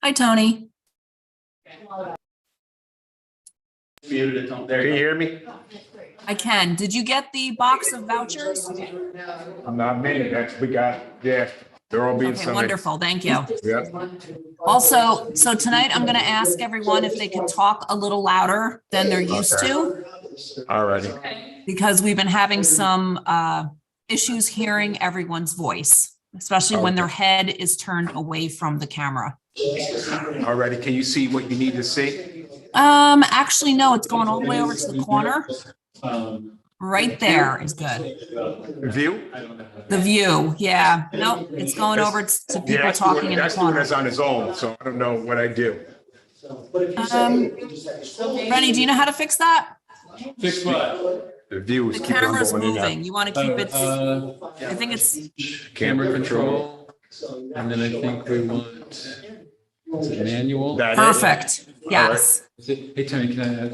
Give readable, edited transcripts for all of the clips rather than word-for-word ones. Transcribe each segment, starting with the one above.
Hi, Tony. Muted it, Tom. There Can you you go. hear me? I can. Did you get the box of vouchers? I'm not many. We got, yeah, they're all being Okay, signed. wonderful. Thank you. Yeah. Also, so tonight I'm going to ask everyone if they could talk a little louder than they're used to, All righty. because we've been having some issues hearing everyone's voice, especially when their head is turned away from the camera. All righty. Can you see what you need to see? Actually, no, it's going all the way over to the corner. Right there is good. View? The view, yeah. Nope, it's going over to people talking in the That's doing corner. this on his own, so I don't know what I do. Rennie, do you know how to fix that? Fix what? The view is The keeping on camera's going in and out. moving. You want to keep it, I think it's, Camera control. And then I think we want, is it manual? That is- perfect. Yes. Is it, hey, Tony, can I add?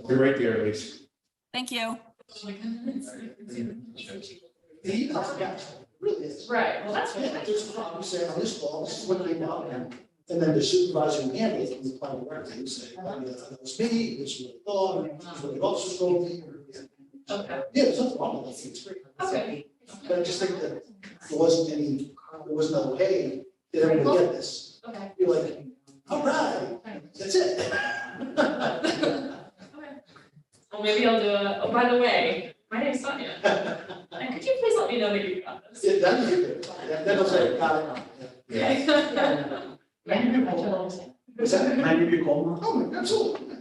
You're right there, at least. Thank you. Right, well, that's good. There's a problem, say on this call, this is what they know. And then the supervisor who handles it, the plan director, you say, that was me, this is what I thought, this is what the officers told me. Okay. Yeah, there's nothing wrong with that, it's great. Okay. But I just think that there wasn't no, hey, did everybody get this? Okay. You're like, all right, that's it. Well, maybe I'll do oh, by the way, my name's Sonia. And could you please let me know that you got this? Yeah, that's good. That'll say, got it. Okay. Can I give you a call? What's that? Can I give you a call? Oh, absolutely.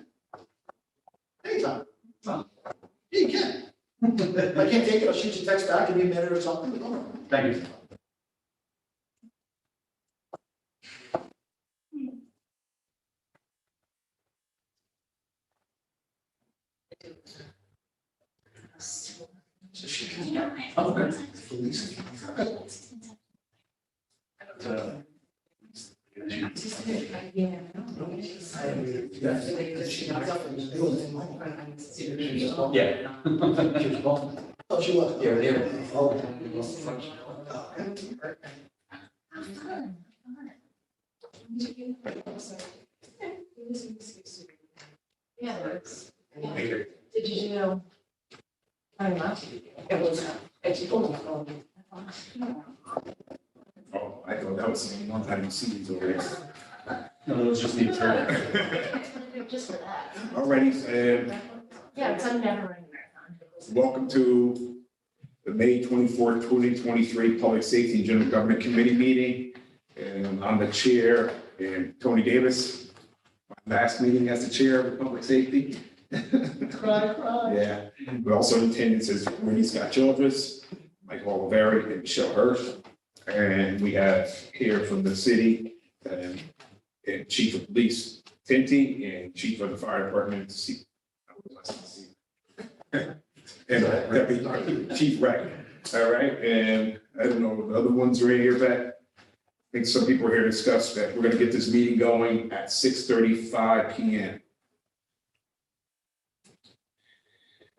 Anytime. Yeah, you can. If I can't take it, I'll shoot you a text back, give me a minute or something. Thank you. So she can. Oh, good. Police. Yeah. Oh, she was. Yeah, yeah. Yeah, it works. Did you do? I don't know. It was, it's cool. Oh, I thought that was the one time you see these over there. No, it was just the attorney. Just for that. All righty, Yeah, because I'm never running marathon. welcome to the May 24th, 2023 Public Safety and General Government Committee meeting. And I'm the chair, and Tony Davis, my last meeting as the chair of Public Safety. Cry. Yeah, we also in attendance is Wendy Scott Childress, Mike Oliveri, and Michelle Hirsch. And we have here from the city, and Chief of Police Tinty, and Chief of the Fire Department, and Deputy Chief Rack. All right, and I don't know, the other ones right here, but I think some people are here to discuss that. We're gonna get this meeting going at 6:35 PM.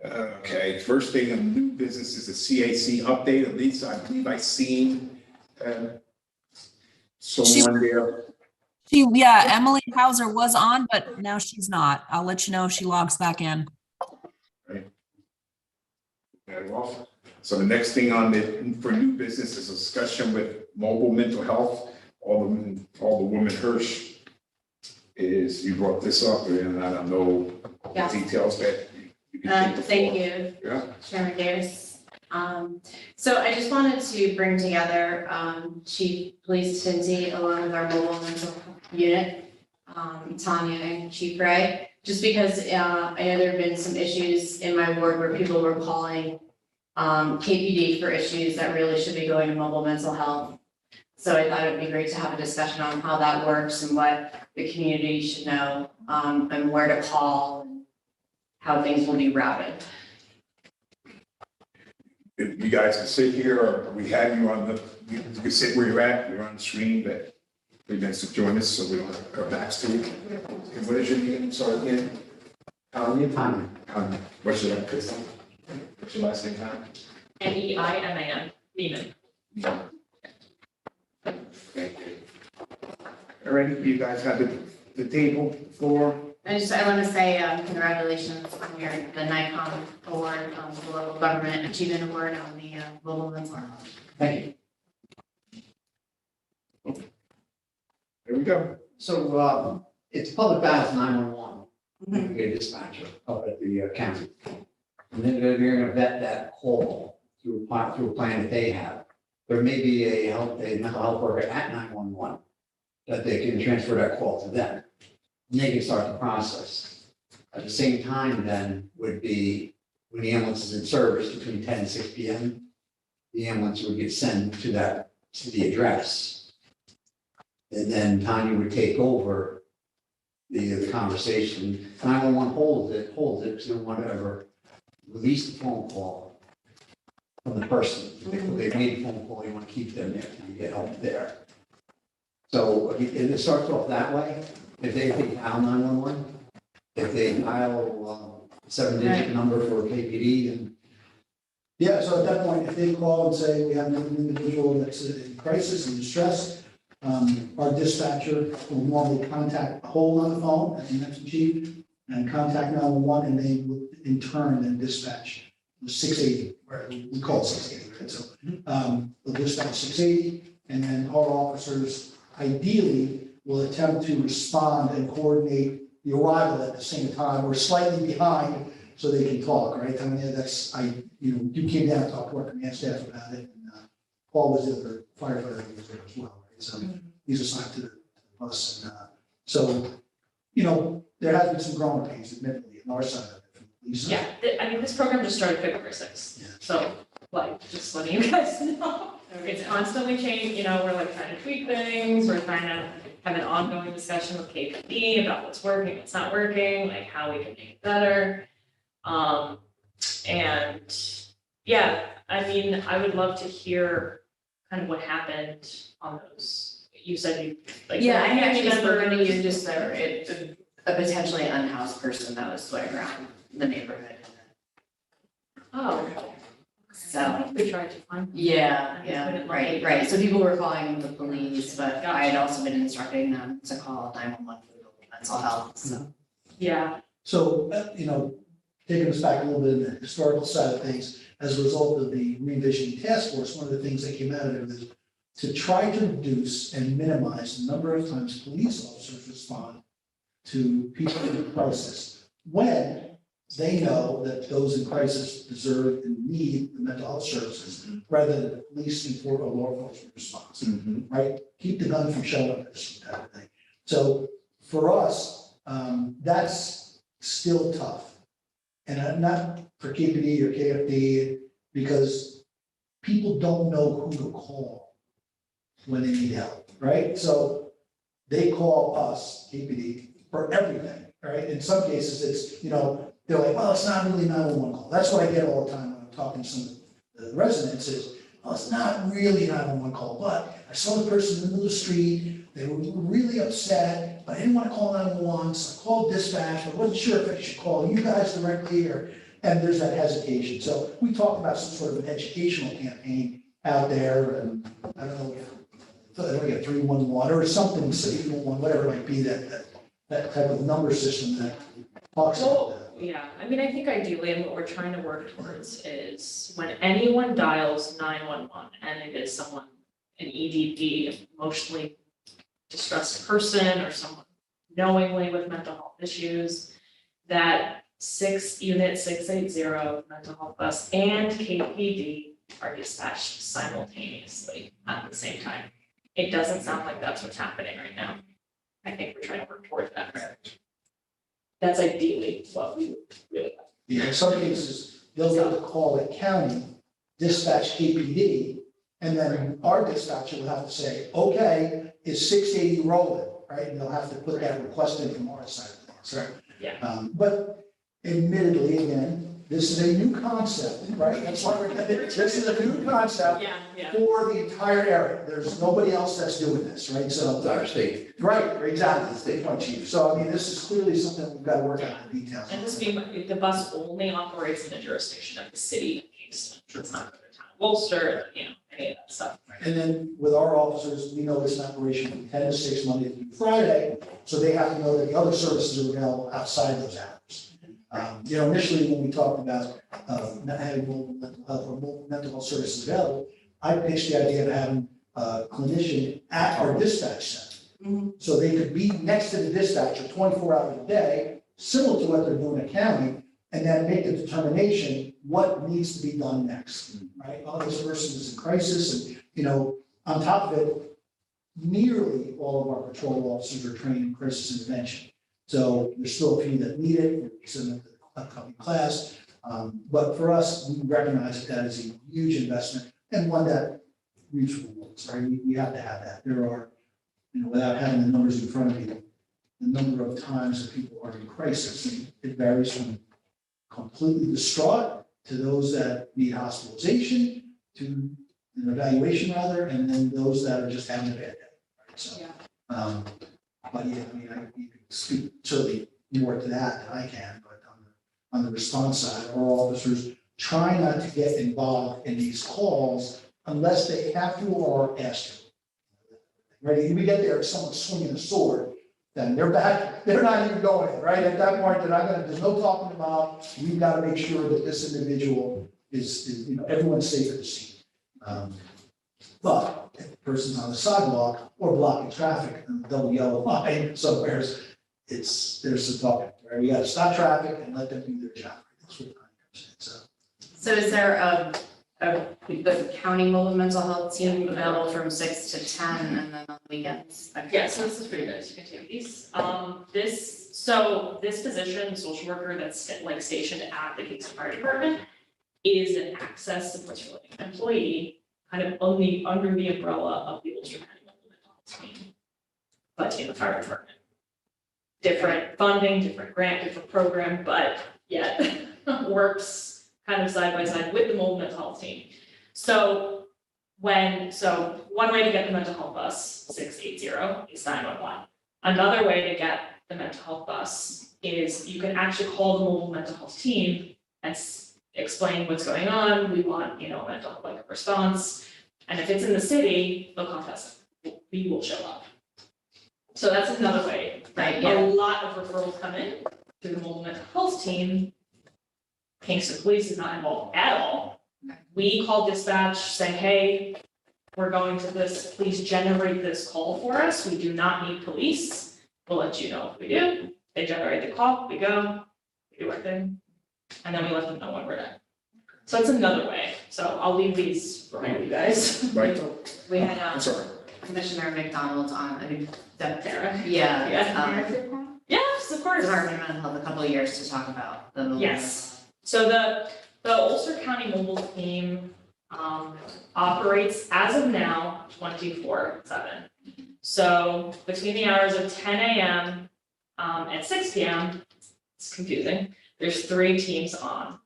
Okay, first thing on new business is the CAC update. At least I believe I seen someone there. Yeah, Emily Hauser was on, but now she's not. I'll let you know if she logs back in. Very well. So the next thing on for new business is a discussion with mobile mental health. Alderwoman Hirsch is, you brought this up, and I don't know Yeah. details that you can take the Thank floor. you, Yeah, Chairman Davis. So I just wanted to bring together Chief Police Tinty along with our mobile mental unit, Tanya and Chief Ray, just because I know there have been some issues in my ward where people were calling KPD for issues that really should be going to mobile mental health. So I thought it'd be great to have a discussion on how that works and what the community should know, and where to call, and how things will be routed. if you guys can sit here, or we have you on you can sit where you're at, you're on the screen, but please nice to join us, so we don't have our backs to you. And what is your name, sorry, again? Tanya? Tanya. What's your last name? What's your last name, Tanya? Neiman. Thank you. already? You guys have the table for? I want to say congratulations on the NICOM award, the local government achievement award on the global mentor. Thank you. There we go. So, it's public battles 911. You get a dispatcher up at the county. And then they're gonna vet that call through a plan that they have. There may be a mental health worker at 911 that they can transfer that call to them. And they can start the process. At the same time then would be when the ambulance is in service between 10 and 6 p.m., the ambulance would get sent to the address. And then Tanya would take over the conversation. 911 holds it, because they don't want to ever release the phone call from the person. If they made a phone call, you want to keep them there until you get help there. So it starts off that way. If they dial 911, if they dial a 7-digit number for KPD, then Yeah, so at that point, if they call and say, we have an individual that's in crisis and distress, our dispatcher will normally contact the hold on the phone, as you mentioned, chief, and contact 911, and they will in turn then dispatch the 680, or we call it 680, right? So, they'll dispatch 680, and then our officers ideally will attempt to respond and coordinate the arrival at the same time or slightly behind so they can talk, right? I mean, you came down and talked to our command staff about it, and Paul was the other firefighter who was there as well, right? So he's assigned to the bus, and so, there has been some growing pains, admittedly, on our side of it, from the police side. Yeah, I mean, this program just started February 6th. Yeah. So, just letting you guys know. It's constantly changing, we're like trying to tweak things, we're trying to have an ongoing discussion with KPD about what's working, what's not working, like how we can make it better. And yeah, I mean, I would love to hear kind of what happened on those. You said you, like. Yeah, I family actually spoken to members- you, just a potentially unhoused person that was sweating around the neighborhood. Oh. So, We tried to find. yeah, right. So people were calling the police, but I had also been instructing them to call 911 for mental health, so. Yeah, So, taking us back a little bit in the historical side of things, as a result of the revisioning task force, one of the things that came out of it was to try to reduce and minimize the number of times police officers respond to people in crisis when they know that those in crisis deserve and need the mental health services rather than the police and or law enforcement response, right? Keep the gun from showing up, this type of thing. So for us, that's still tough. And not for KPD or KFD, because people don't know who to call when they need help, right? So they call us, KPD, for everything, right? In some cases, it's, they're like, well, it's not really a 911 call. That's what I get all the time when I'm talking to some of the residents is, well, it's not really a 911 call, but I saw the person in the middle of the street, they were really upset, but I didn't want to call 911, so I called dispatch, but I wasn't sure if I should call you guys directly and there's that hesitation. So we talked about some sort of an educational campaign out there, and I don't know, if 311 or something, 811, whatever it might be, that type of number system that talks about that. yeah, I mean, I think ideally, and what we're trying to work towards is when anyone dials 911 and it is someone, an EDD, emotionally distressed person or someone knowingly with mental health issues, that Unit 680 mental health bus and KPD are dispatched simultaneously at the same time. It doesn't sound like that's what's happening right now. I think we're trying to work towards that. That's ideally what we would really like. Yeah, in some cases, they'll get the call at county, dispatch KPD, and then our dispatcher will have to say, okay, is 680 rolling, right? And they'll have to put that request in from our side of things, right? Yeah. But admittedly, again, this is a new concept, right? That's why this is a new concept Yeah. for the entire area. There's nobody else that's doing this, right? So. it's our state. Right, exactly, state point chief. So I mean, this is clearly something we've got to work out the details. And this being, the bus only operates in the jurisdiction of the city of Kingston. It's not for the town. Worcester, any of that stuff. And then with our officers, we know it's an operation from 10 to 6, Monday through Friday, so they have to know that the other services are available outside those hours. Initially, when we talked about not having mobile mental health or mobile mental health services available, I pitched the idea of having a clinician at our dispatch center. So they could be next to the dispatcher 24 hours a day, similar to what they're doing at county, and then make the determination what needs to be done next, right? Oh, this person is in crisis, and, on top of it, nearly all of our patrol officers are trained in crisis intervention. So there's still a few that need it, we're sending them to the upcoming class. But for us, we recognize that is a huge investment and one that reaps rewards, right? We have to have that. There are, without having the numbers in front of you, the number of times that people are in crisis, and it varies from completely distraught to those that need hospitalization, to an evaluation rather, and then those that are just having a bad day. Right? So, but yeah, I can speak certainly more to that than I can, but on the response side, our officers try not to get involved in these calls unless they have to or are asked to. Right? We get there, if someone's swinging a sword, then they're back, they're not even going in, right? At that point, there's no talking about, we've got to make sure that this individual is everyone's safe at the scene. But if the person's on the sidewalk or blocking traffic, and double yellow line somewhere, there's some talking, right? We got to stop traffic and let them do their job. That's what time comes in, so. So is there the county mobile mental health team available from 6 to 10 and then on weekends? Yeah, so this is pretty good, you can take these. This position, social worker that's stationed at the Kingston Fire Department is an access support employee, kind of under the umbrella of the Ulster County Mobile Mental Health team, but in the fire department. Different funding, different grant, different program, but yet works kind of side by side with the mobile mental health team. So one way to get the mental health bus 680 is 911. Another way to get the mental health bus is you can actually call the mobile mental health team and explain what's going on. We want, a mental health response. And if it's in the city, they'll contact us. We will show up. So that's another way. Right, yeah. A lot of referrals come in to the mobile mental health team. Kingston Police is not involved at all. We call dispatch, say, hey, we're going to this, please generate this call for us. We do not need police. We'll let you know if we do. They generate the call, we go, we do our thing, and then we let them know when we're done. So it's another way. So I'll leave these for you guys. Right, We had I'm sorry. Commissioner McDonald on, I think, Sarah. yeah. Yes, of course. Department of Mental Health a couple of years to talk about the. Yes. So the Ulster County Mobile Team operates as of now 24/7. So between the hours of 10 a.m. And 6 p.m., it's confusing. There's 3 teams on.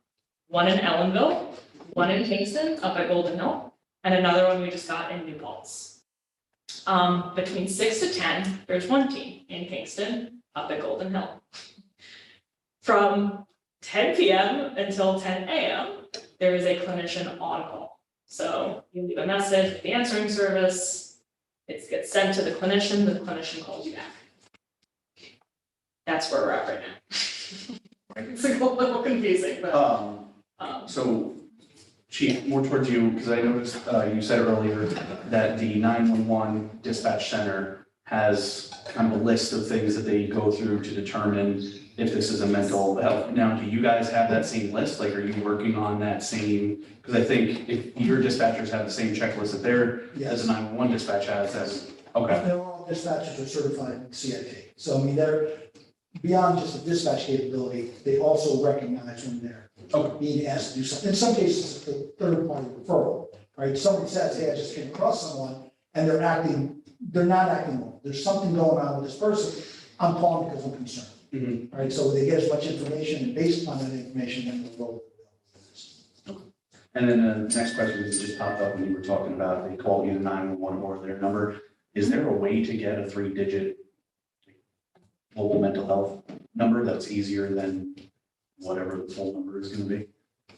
One in Ellenville, one in Kingston up at Golden Hill, and another one we just got in New Paltz. Between 6 to 10, there's one team in Kingston up at Golden Hill. From 10 p.m. until 10 a.m., there is a clinician on call. So you leave a message with the answering service, it gets sent to the clinician calls you back. That's where we're at right now. It's like a little confusing, but. So, Chief, more towards you, because I noticed you said earlier that the 911 dispatch center has kind of a list of things that they go through to determine if this is a mental health. Now, do you guys have that same list? Like, are you working on that same? Because I think if your dispatchers have the same checklist that their, as a 911 dispatch has, that's, okay. They're all dispatchers are certified in CIT. So I mean, they're beyond just the dispatch capability, they also recognize when they're being asked to do something. In some cases, it's a third-party referral, right? Somebody says, hey, I just came across someone, and they're not acting normal. There's something going on with this person. I'm calling because I'm concerned. Mhm. All right, so they get as much information, and based upon that information, then they'll roll with it. And then the next question that just popped up when you were talking about, they call either 911 or their number. Is there a way to get a 3-digit local mental health number that's easier than whatever the full number is going to be?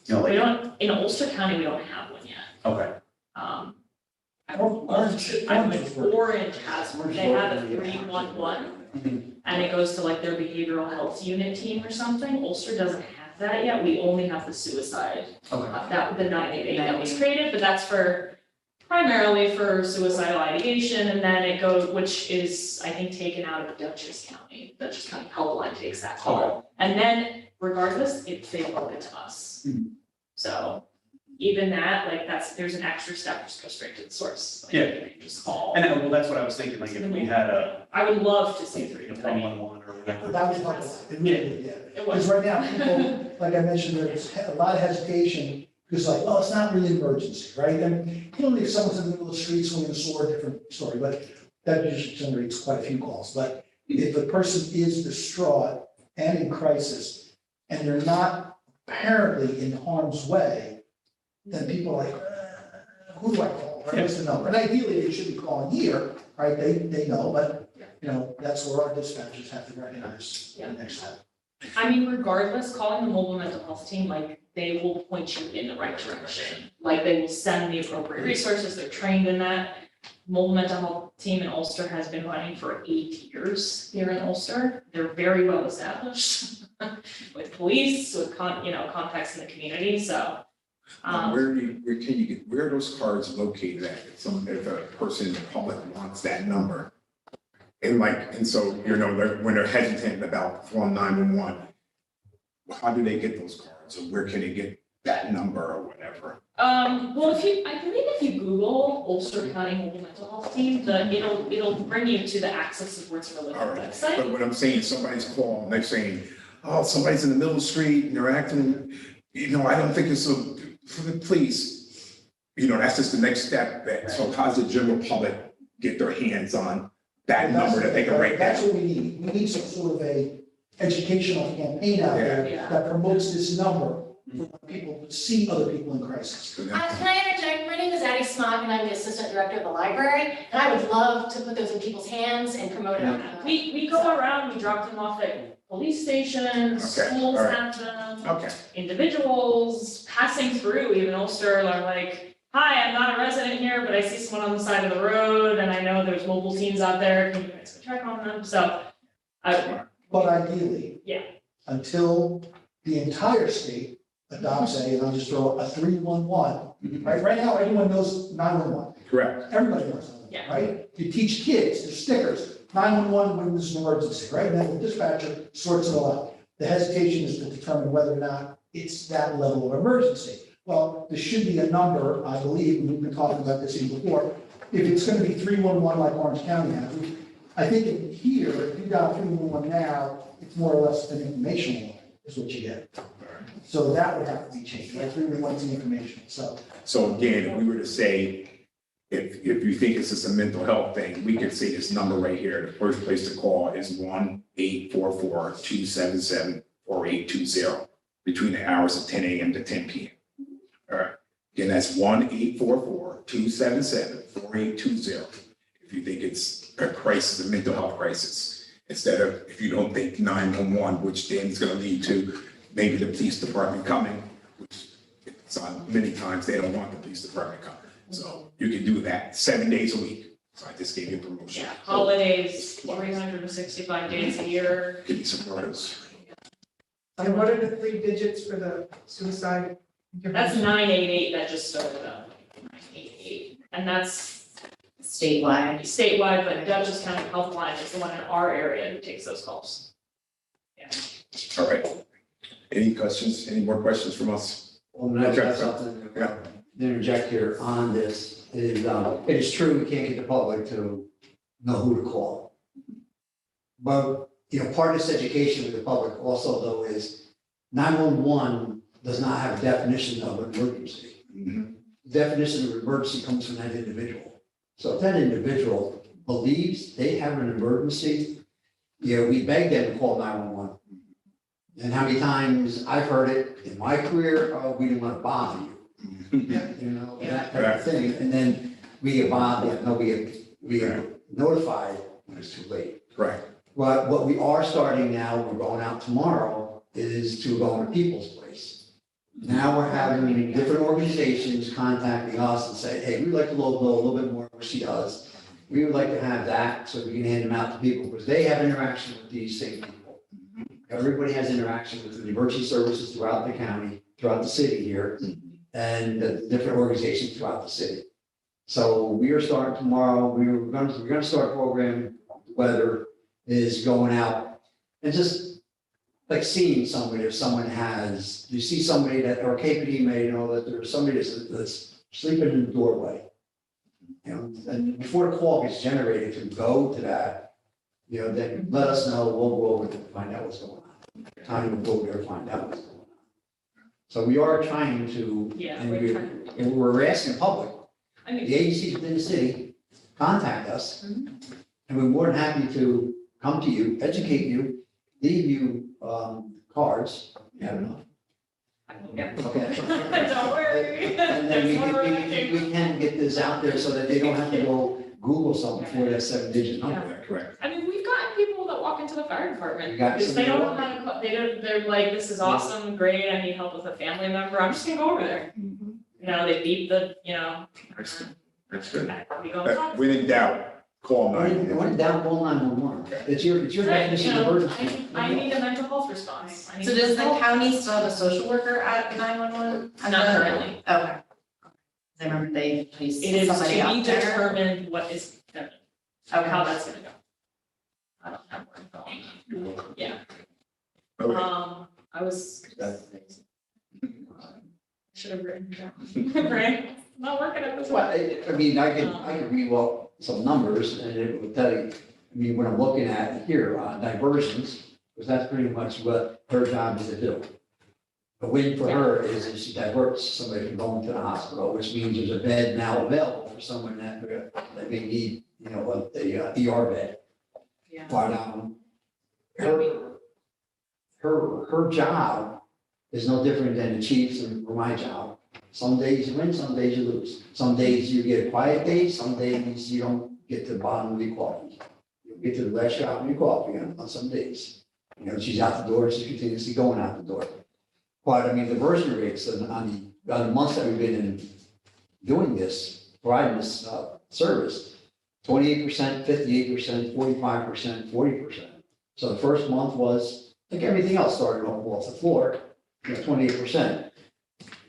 We don't, in Ulster County, we don't have one yet. Okay. I Orange is working. Orange has, they have a 311, and it goes to like their behavioral health unit team or something. Ulster doesn't have that yet, we only have the suicide, Okay. that, the 988 that was created, but that's primarily for suicidal ideation, and then it goes, which is, I think, taken out of Dutchess County. Dutchess County Helpline takes that call, and then regardless, they forward it to us. Mhm. So even that, like, there's an extra step, just go straight to the source. Like, Yeah. you just call. And well, that's what I was thinking, like if we had a I would love to see 311. 111 or whatever. That was not, it really, yeah. It was. Because right now, people, like I mentioned, there's a lot of hesitation, because like, oh, it's not really an emergency, right? And clearly, if someone's in the middle of the street swinging a sword, different story, but that usually generates quite a few calls. But if a person is distraught and in crisis, and they're not apparently in harm's way, then people are like, who do I call? Right? What's the number? And ideally, they should be calling here, right? They know, but, you know, that's where our dispatchers have to recognize the next step. I mean, regardless, calling the mobile mental health team, like, they will point you in the right direction. Like, they will send the appropriate resources, they're trained in that. Mobile mental health team in Ulster has been running for 8 years here in Ulster. They're very well established with police, with contacts in the community, so. Where are those cards located at? If a person in the public wants that number. And so, when they're hesitant about calling 911, how do they get those cards, or where can they get that number or whatever? Well, I believe if you Google Ulster County Mobile Mental Health Team, it'll bring you to the Access Supports for Living All right, website. but what I'm saying, somebody's calling, they're saying, oh, somebody's in the middle of the street and they're acting, I don't think it's for the police. That's just the next step. So how does the general public get their hands on that number that they can write That's down? what we need. We need some sort of a educational campaign out there Yeah. that promotes this number for people to see other people in crisis. So Can that- I interject? My name is Addie Smock, and I'm the assistant director of the library, and I would love to put those in people's hands and promote it. We go around, we drop them off at police stations, Okay, schools all right. have them, Okay, individuals passing through, even Ulster, are like, hi, I'm not a resident here, but I see someone on the side of the road, and I know there's mobile teams out there, can you guys go check on them? So, But ideally. Yeah. Until the entire state adopts and I'll just throw a 311, right? Right now, everyone knows 911. correct. Everybody knows 911, Yeah. right? You teach kids, there's stickers, 911 when there's an emergency, right? And then the dispatcher sorts it all out. The hesitation is to determine whether or not it's that level of emergency. Well, there should be a number, I believe, and we've been talking about this even before. If it's gonna be 311 like Orange County has, I think in here, if you got 311 now, it's more or less an informational line is what you get. So that would have to be changed, right? 311 is information, so. So again, if we were to say, if you think it's just a mental health thing, we could say this number right here, the first place to call is 1-844-277-4820 between the hours of 10 a.m. to 10 p.m. All right, again, that's 1-844-277-4820. If you think it's a crisis, a mental health crisis, instead of, if you don't think 911, which then is gonna lead to maybe the police department coming, which it's on many times they don't want the police department coming. So you can do that 7 days a week. So I just gave you a promotion. yeah, holidays, 365 days a year. Give you some orders. And what are the 3 digits for the suicide? That's 988 that just started up, 988, and that's Statewide. statewide, but Dutchess County Healthline is the one in our area who takes those calls. All right. Any questions? Any more questions from us? Well, no, Okay. that's something Yeah. to interject here on this is, it is true, we can't get the public to know who to call. But, part of this education with the public also though is 911 does not have a definition of an emergency. Mhm. Definition of emergency comes from that individual. So if that individual believes they have an emergency, we beg them to call 911. And how many times I've heard it in my career, oh, we didn't want to bother you. That type of thing. And then we get bothered, we get notified when it's too late. Right. But what we are starting now, we're going out tomorrow, is to go into people's place. Now we're having different organizations contacting us and say, hey, we'd like to know a little bit more what she does. We would like to have that so we can hand them out to people because they have interaction with these same people. Everybody has interaction with the emergency services throughout the county, throughout the city here, and the different organizations throughout the city. So we are starting tomorrow. We're gonna start a program. Weather is going out and just like seeing somebody, if someone has, you see somebody that, or KPD may know that there's somebody that's sleeping in the doorway. You know, and before the call gets generated to go to that, you know, then let us know, we'll go over and find out what's going on. Tony will go there and find out what's going on. So we are trying to, Yeah, and we're trying. and we're asking the public, I mean, the agencies within the city, contact us. And we're more than happy to come to you, educate you, leave you cards. You have enough. yeah. Okay. Don't worry. And then There's more we can get this out there so that they don't have to go Google something for that 7-digit number. Correct. I mean, we've gotten people that walk into the fire department You got because they don't know some- how to, they don't, they're like, this is awesome, great, I need help with a family member, I'm just gonna go over there. You know, they beep the, you know. That's good. We go. When in doubt, call nine. When down, call 911. It's your Right, definition you of know, emergency. I need a mental health response. I need So does the mental health- county still have a social worker at 911? Not currently. Okay. I remember they placed It is to somebody be out there. determined what is, how Okay. that's gonna go. I don't have more info. Yeah. Okay. I was. Should have written it down. Right? Not working at this Well, one. I mean, I can read off some numbers and it will tell you, I mean, what I'm looking at here, diversions, because that's pretty much what her job is to do. The win for her is if she diverts somebody from going to the hospital, which means there's a bed now available for someone that may need, you know, a ER bed. Yeah. But, her job is no different than the chief's or my job. Some days you win, some days you lose. Some days you get a quiet day, some days you don't get to the bottom of your coffee. You get to the last shot of your coffee on some days. You know, she's out the door, she's continuously going out the door. But I mean, the diversion rates on the months that we've been in doing this, providing this service, 28%, 58%, 45%, 40%. So the first month was, like everything else, started off the floor, you know, 28%.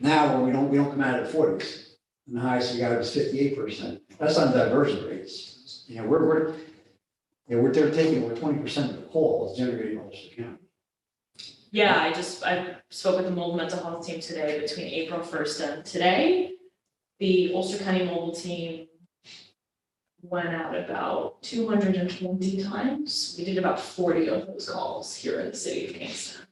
Now we don't come out of the 40s. And the highest we got was 58%. That's on diversion rates. You know, we're taking over 20% of the calls generated in Ulster County. Yeah, I spoke with the mobile mental health team today between April 1st and today. The Ulster County mobile team went out about 220 times. We did about 40 of those calls here in the city of Kingston.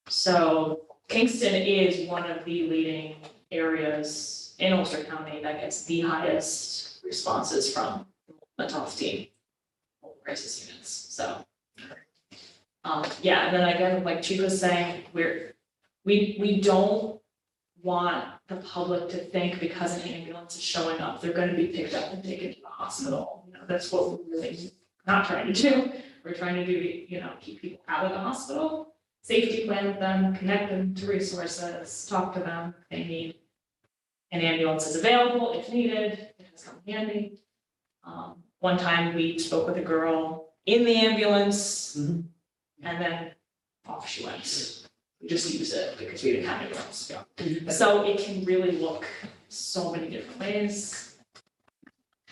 So Kingston is one of the leading areas in Ulster County that gets the highest responses from the mental health team, mobile crisis units, so. Yeah, and then again, like Chief was saying, we don't want the public to think because an ambulance is showing up, they're gonna be picked up and taken to the hospital. You know, that's what we're really not trying to do. We're trying to do, you know, keep people out of the hospital, safety plan with them, connect them to resources, talk to them if they need. An ambulance is available if needed, it has come handy. One time we spoke with a girl in the ambulance. Mhm. And then off she went. We just used it because we didn't have anywhere else to go. So it can really look so many different ways.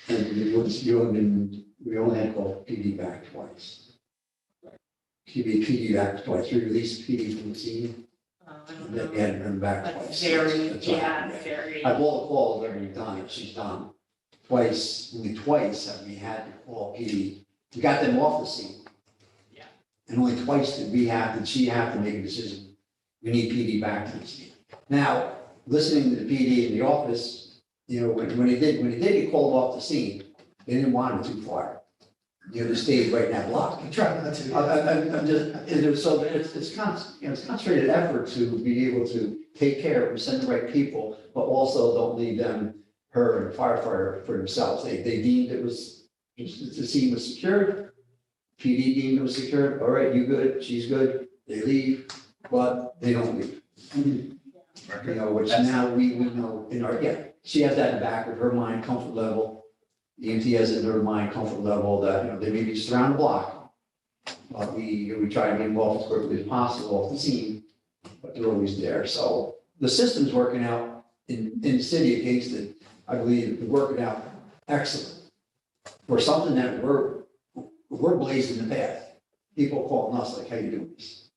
And we only had called PD back twice. PD back twice. We released PD from the scene, I don't and then know. we had to run back But twice. very, That's all. yeah, very. I've all the calls that we've done, that she's done. Twice, only twice have we had to call PD. We got them off the scene. Yeah. And only twice did she have to make a decision. We need PD back to the scene. Now, listening to the PD in the office, you know, when they did get called off the scene, they didn't want it too far. You know, they stayed right in that block. I try not to. I'm just, so it's concentrated effort to be able to take care of, send the right people, but also don't leave her and firefighter for themselves. They deemed the scene was secured. PD deemed it was secured. All right, you good, she's good. They leave, but they don't leave. You know, which now we know in our, yeah, she has that in the back of her mind, comfort level. EMT has in her mind, comfort level that, you know, they may be just around the block. But we try to be involved as quickly as possible at the scene, but they're always there. So the system's working out in the city of Kingston. I believe it's working out excellent. For something that we're blazing the path. People calling us like, how you doing this?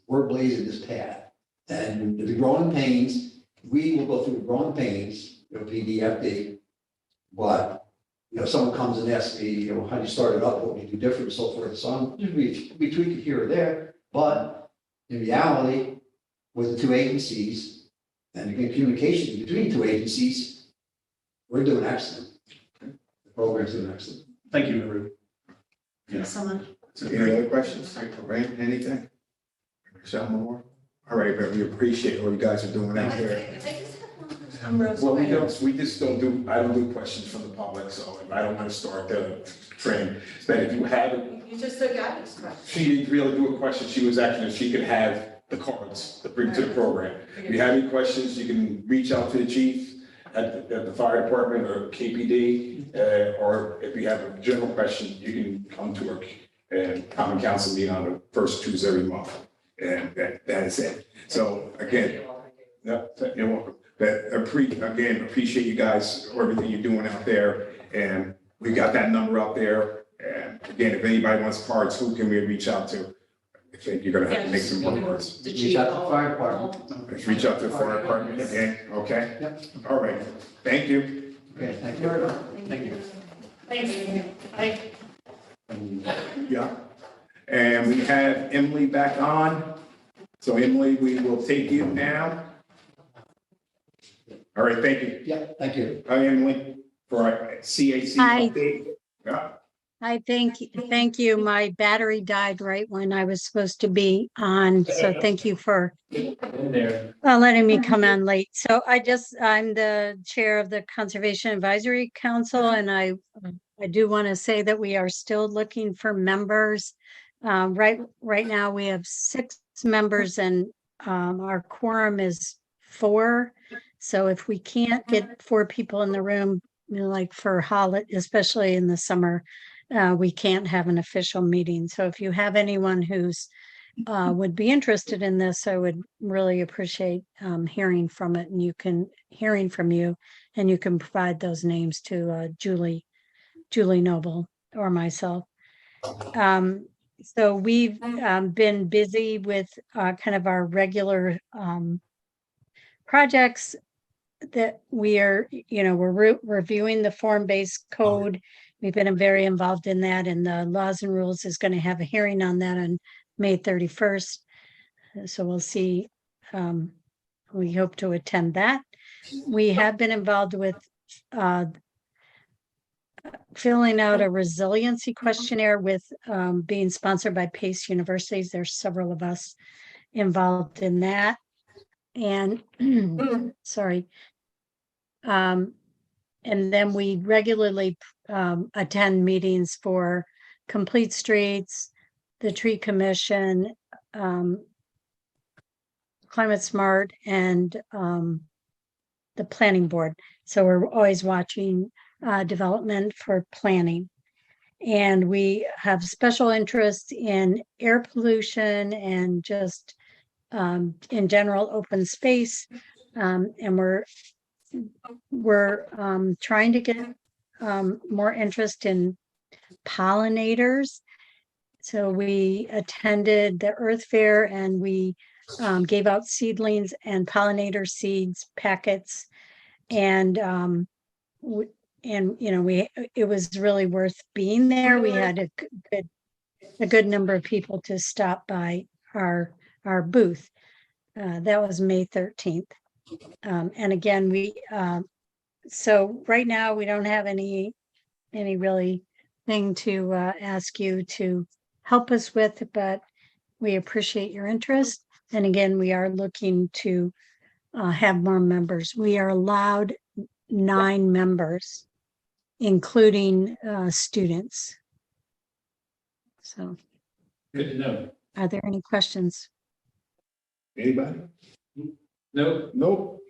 We're blazing this path. And the growing pains, we will go through the growing pains, you know, PDFD. But, you know, someone comes and asks me, you know, how you started up, what you do different, and so forth and so on. We tweak it here or there, but in reality, with the two agencies and the communication between two agencies, we're doing excellent. The program's doing excellent. Thank you, everyone. Yeah. Someone. So any other questions? Rand, anything? Michelle, more? All right, but we appreciate what you guys are doing out there. Well, we just don't do, I don't do questions from the public, so I don't want to start the trend. But if you have it, You just took Abby's question. she didn't really do a question. She was asking if she could have the cards to bring to the program. If you have any questions, you can reach out to the chief at the fire department or KPD, or if you have a general question, you can come to our common council meeting on the first Tuesday every month. And that is it. So again, no, you're welcome. But again, appreciate you guys, everything you're doing out there. And we got that number out there. And again, if anybody wants cards, who can we reach out to? I think you're gonna have to make some more cards. The Reach chief. out to the fire department. Let's reach out to the fire department again, okay? Yep. All right, thank you. Okay, thank you very much. Thank you. Thanks. Yeah. And we have Emily back on. So Emily, we will take you now. All right, thank you. Yeah, thank you. Hi, Emily, for our CAC Hi. update. Yeah, I thank you. My battery died right when I was supposed to be on, so thank you for In there. letting me come on late. So I'm the chair of the Conservation Advisory Council, and I do want to say that we are still looking for members. Right now, we have 6 members and our quorum is 4. So if we can't get 4 people in the room, you know, like for holiday, especially in the summer, we can't have an official meeting. So if you have anyone who's would be interested in this, I would really appreciate hearing from you, and you can provide those names to Julie Noble or myself. So we've been busy with kind of our regular projects that we are, you know, we're reviewing the form-based code. We've been very involved in that, and the Laws and Rules is going to have a hearing on that on May 31st. So we'll see. We hope to attend that. We have been involved with filling out a resiliency questionnaire with being sponsored by Pace Universities. There's several of us involved in that. And sorry. And then we regularly attend meetings for Complete Streets, the Tree Commission, Climate Smart, and the Planning Board. So we're always watching development for planning. And we have special interest in air pollution and just in general open space. And we're trying to get more interest in pollinators. So we attended the Earth Fair and we gave out seedlings and pollinator seeds packets. And you know, it was really worth being there. We had a good number of people to stop by our booth. That was May 13th. And again, so right now we don't have any really thing to ask you to help us with, but we appreciate your interest. And again, we are looking to have more members. We are allowed 9 members, including students. So, Good to know. are there any questions? Anybody? Nope. Nope.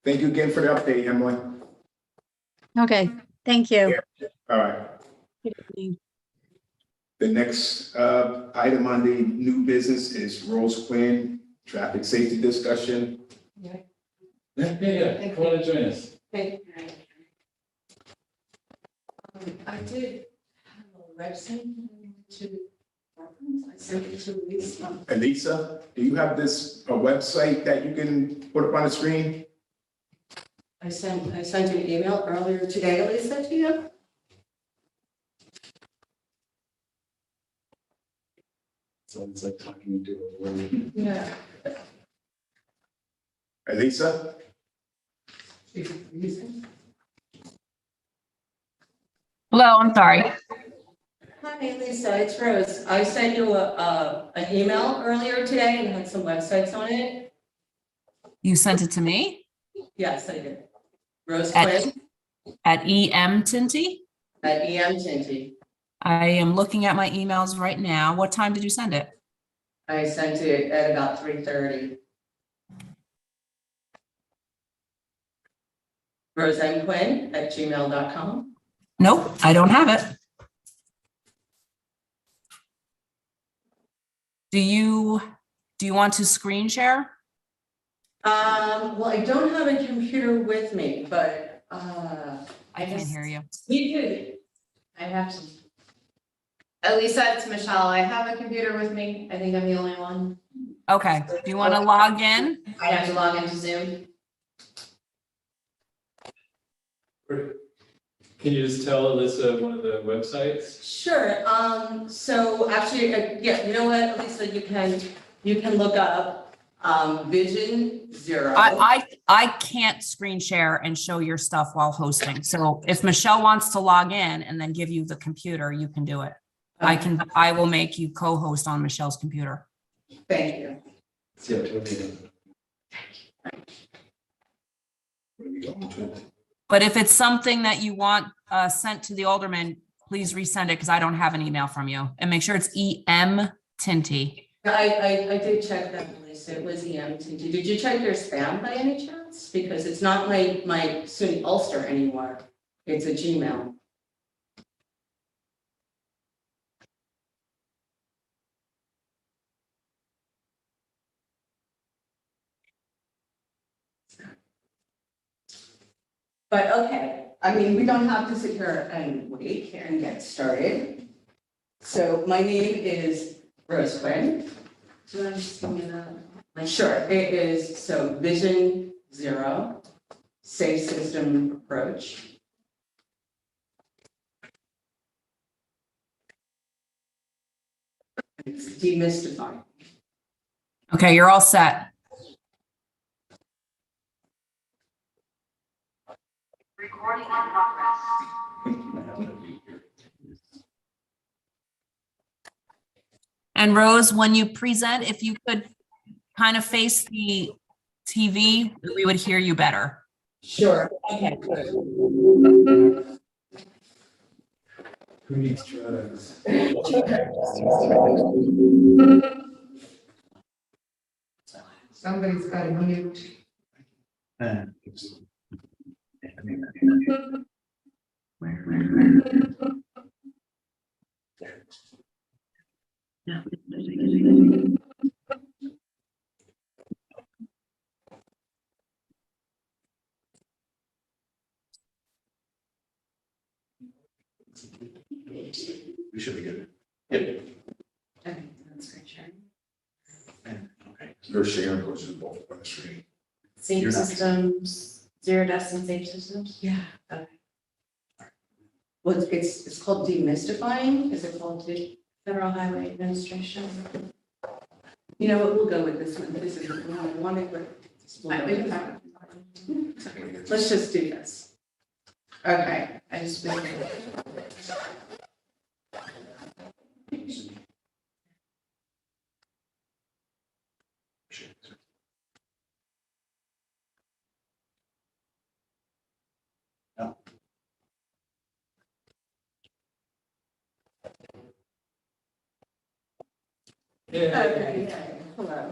Thank you again for the update, Emily. Okay, thank you. All right. The next item on the new business is Rose Quinn, traffic safety discussion. Yeah, come on and join us. Okay. I did have a website to reference, I sent it to Lisa. Elisa, do you have this, a website that you can put up on the screen? I sent you an email earlier today, Lisa, to you. Sounds like talking to a woman. Yeah. Elisa? Hello, I'm sorry. Hi, Lisa, it's Rose. I sent you an email earlier today and had some websites on it. You sent it to me Yes, I did. Rose At- Quinn at EM Tinty. at EM Tinty. I am looking at my emails right now. What time did you send it? I sent it at about 3:30. rosequinn@gmail.com. Nope, I don't have it. Do you want to screen share? Well, I don't have a computer with me, but I can't hear you. we could. I have to. Elisa, it's Michelle. I have a computer with me. I think I'm the only one. Okay, do you want to log in? I have to log into Zoom. Can you just tell Alyssa one of the websites? Sure, so actually, yeah, you know what, Lisa, you can look up, Vision Zero. I can't screen share and show your stuff while hosting. So if Michelle wants to log in and then give you the computer, you can do it. I will make you co-host on Michelle's computer. Thank you. Yeah, totally. But if it's something that you want sent to the alderman, please resend it because I don't have an email from you. And make sure it's EM Tinty. I did check that, Lisa, it was EMT. Did you check your spam by any chance? Because it's not my SUNY Ulster anymore, it's a Gmail. But okay, I mean, we don't have to sit here and wait and get started. So my name is Rose Quinn. Do you want to just give me the? Sure, it is, so Vision Zero, Safe System Approach. It's demystifying. Okay, you're all set. Recording in progress. And Rose, when you present, if you could kind of face the TV, we would hear you better. Sure, okay. Who needs drugs? Somebody's got to mute. We should be good. Yep. Okay, that's great, Sharon. Okay. You're sharing, goes to both on the screen. Safe You're not- systems, zero dust and safe systems? Yeah. Okay. Well, it's called demystifying, is it called Federal Highway Administration. You know what, we'll go with this one, this is the one I wanted, but. we'll go with that. Let's just do this. Okay, I just. Yeah. Okay, hello.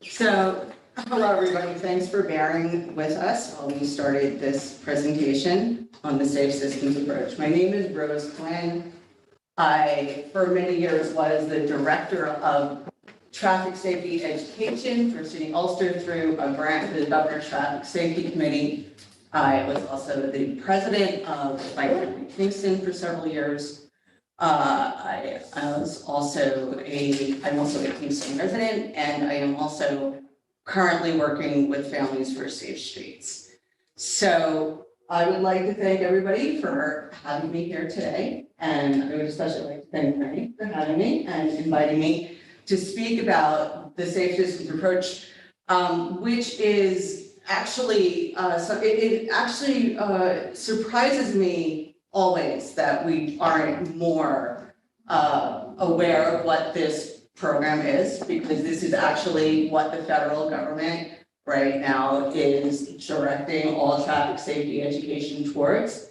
So Hello, everybody. Thanks for bearing with us while we started this presentation on the Safe Systems approach. My name is Rose Quinn. I, for many years, was the Director of Traffic Safety Education for City Ulster through a grant to the Governor's Traffic Safety Committee. I was also the President of Bike Company Kingston for several years. I'm also a Kingston resident, and I am also currently working with Families for Safe Streets. So I would like to thank everybody for having me here today, and I would especially like to thank Mary for having me and inviting me to speak about the Safe Systems approach, which is actually, it actually surprises me always that we aren't more aware of what this program is, because this is actually what the federal government right now is directing all traffic safety education towards.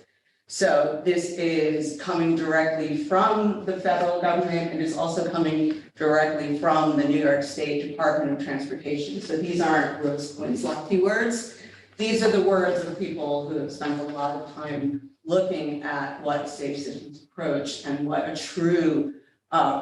So this is coming directly from the federal government. It is also coming directly from the New York State Department of Transportation. So these aren't Rose Quinn's lofty words. These are the words of people who have spent a lot of time looking at what Safe Systems approach and what a true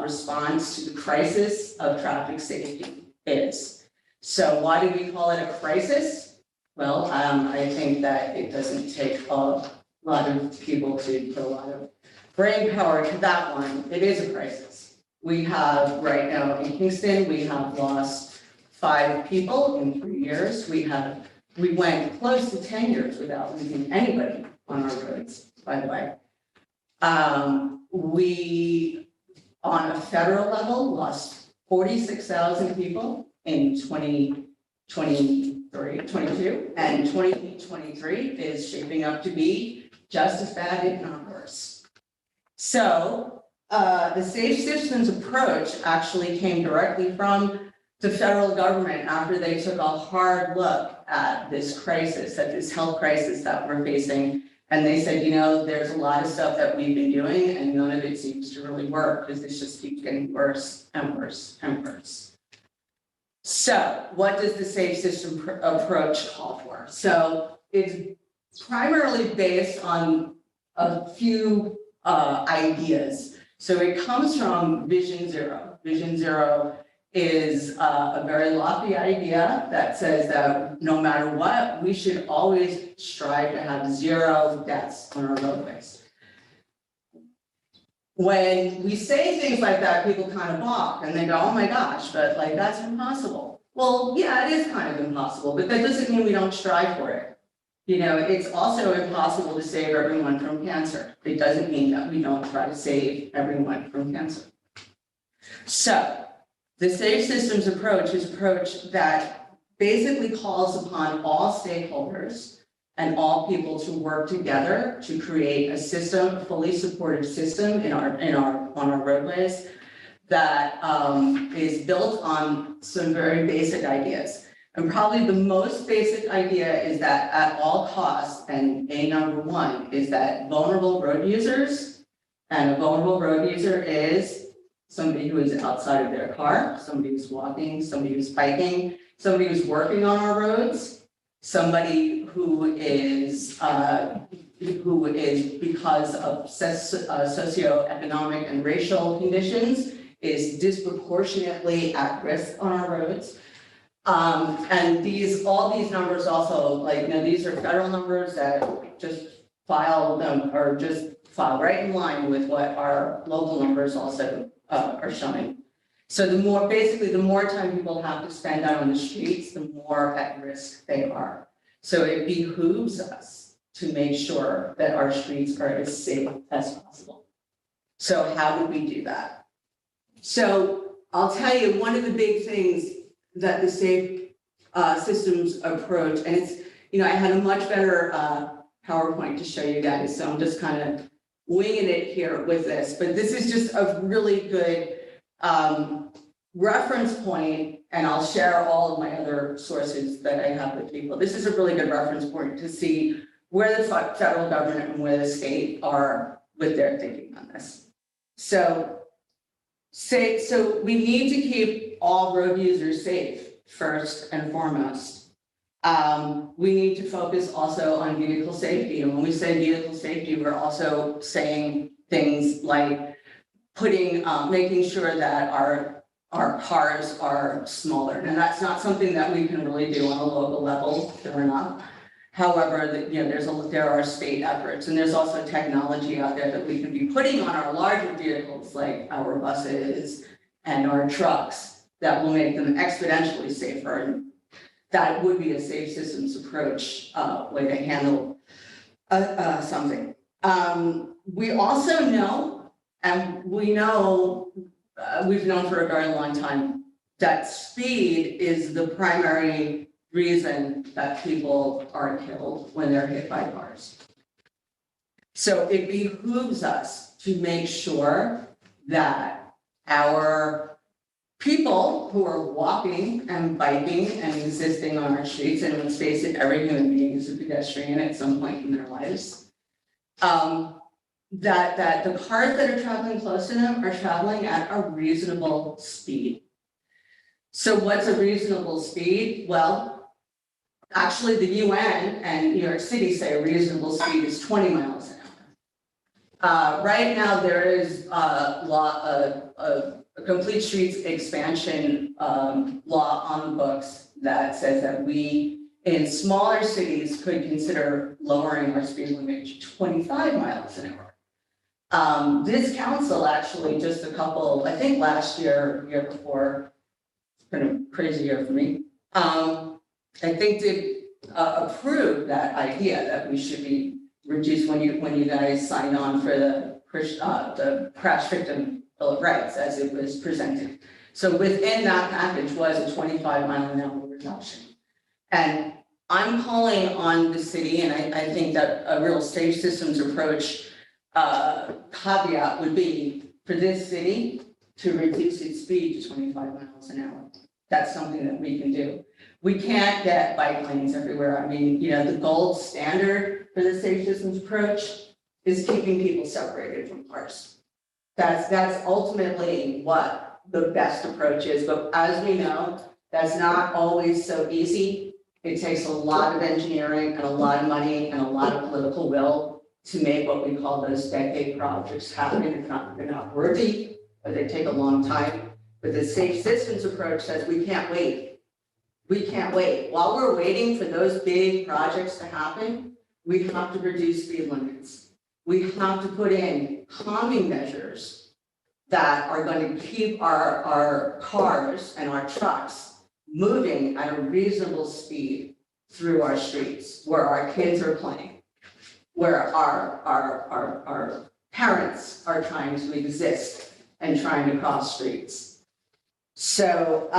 response to the crisis of traffic safety is. So why do we call it a crisis? Well, I think that it doesn't take a lot of people to put a lot of brain power to that one. It is a crisis. We have right now in Kingston, we have lost 5 people in 3 years. We went close to 10 years without losing anybody on our roads, by the way. We, on a federal level, lost 46,000 people in 2022, and 2023 is shaping up to be just as bad, if not worse. So the Safe Systems approach actually came directly from the federal government after they took a hard look at this crisis, at this health crisis that we're facing. And they said, you know, there's a lot of stuff that we've been doing and none of it seems to really work because this just keeps getting worse and worse and worse. So what does the Safe System approach call for? So it's primarily based on a few ideas. So it comes from Vision Zero. Vision Zero is a very lofty idea that says that no matter what, we should always strive to have 0 deaths on our roadways. When we say things like that, people kind of balk and they go, oh my gosh, but like that's impossible. Well, yeah, it is kind of impossible, but that doesn't mean we don't strive for it. You know, it's also impossible to save everyone from cancer. It doesn't mean that we don't try to save everyone from cancer. So the Safe Systems approach is an approach that basically calls upon all stakeholders and all people to work together to create a system, a fully supported system on our roadways that is built on some very basic ideas. And probably the most basic idea is that at all costs, and number 1 is that vulnerable road users, and a vulnerable road user is somebody who is outside of their car, somebody who's walking, somebody who's biking, somebody who's working on our roads, somebody who is because of socioeconomic and racial conditions is disproportionately at risk on our roads. And all these numbers also, like, you know, these are federal numbers that just file right in line with what our local numbers also are showing. So the more time people have to spend out on the streets, the more at risk they are. So it behooves us to make sure that our streets are as safe as possible. So how do we do that? So I'll tell you, one of the big things that the Safe Systems approach, and it's, you know, I had a much better PowerPoint to show you guys, so I'm just kind of winging it here with this, but this is just a really good reference point, and I'll share all of my other sources that I have with people. This is a really good reference point to see where the federal government and where the state are with their thinking on this. So we need to keep all road users safe. first and foremost. We need to focus also on vehicle safety. And when we say vehicle safety, we're also saying things like making sure that our cars are smaller. And that's not something that we can really do on a local level, fair enough. However, there are state efforts, and there's also technology out there that we can be putting on our larger vehicles, like our buses and our trucks, that will make them exponentially safer. And that would be a safe systems approach, way to handle something. We also know, and we know, we've known for a very long time, that speed is the primary reason that people are killed when they're hit by cars. So it behooves us to make sure that our people who are walking and biking and existing on our streets, and let's face it, every human being is a pedestrian at some point in their lives, that the cars that are traveling close to them are traveling at a reasonable speed. So what's a reasonable speed? Well, actually, the UN and New York City say a reasonable speed is 20 miles an hour. Right now, there is a complete streets expansion law on the books that says that we, in smaller cities, could consider lowering our speed limit to 25 miles an hour. This council actually just I think last year, year before, kind of crazy year for me, I think did approve that idea that we should be reduced when you guys signed on for the crash victim bill of rights as it was presented. So within that package was a 25 mile an hour reduction. And I'm calling on the city, and I think that a real safe systems approach caveat would be for this city to reduce its speed to 25 miles an hour. That's something that we can do. We can't get bike lanes everywhere. I mean, the gold standard for the safe systems approach is keeping people separated from cars. That's ultimately what the best approach is. But as we know, that's not always so easy. It takes a lot of engineering and a lot of money and a lot of political will to make what we call those decade projects happen. They're not worthy, but they take a long time. But the safe systems approach says we can't wait. We can't wait. While we're waiting for those big projects to happen, we have to reduce speed limits. We have to put in calming measures that are going to keep our cars and our trucks moving at a reasonable speed through our streets, where our kids are playing, where our parents are trying to exist and trying to cross streets. So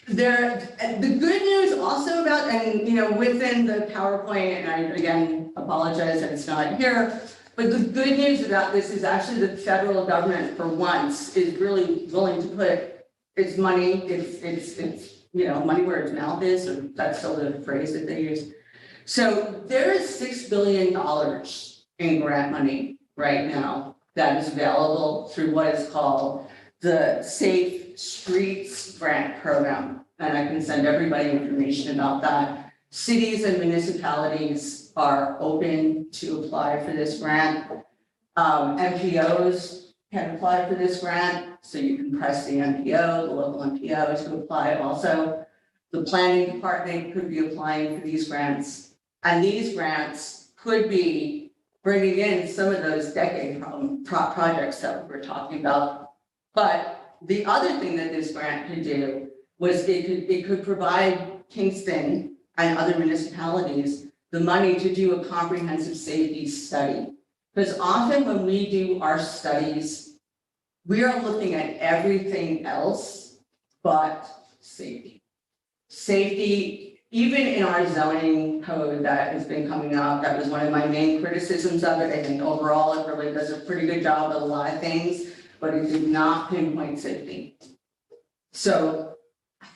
the good news also about, and within the PowerPoint, and I again apologize that it's not here, but the good news about this is actually the federal government for once is really willing to put its money, it's money where its mouth is, or that's still the phrase that they use. So there is $6 billion in grant money right now that is available through what is called the Safe Streets Grant Program. And I can send everybody information about that. Cities and municipalities are open to apply for this grant. MPOs can apply for this grant. So you can press the MPO, the local MPO to apply also. The planning department could be applying for these grants. And these grants could be bringing in some of those decade projects that we were talking about. But the other thing that this grant could do was it could provide Kingston and other municipalities the money to do a comprehensive safety study. Because often when we do our studies, we are looking at everything else but safety. Safety, even in our zoning code that has been coming up, that was one of my main criticisms of it. I think overall it really does a pretty good job of a lot of things, but it did not pinpoint safety. So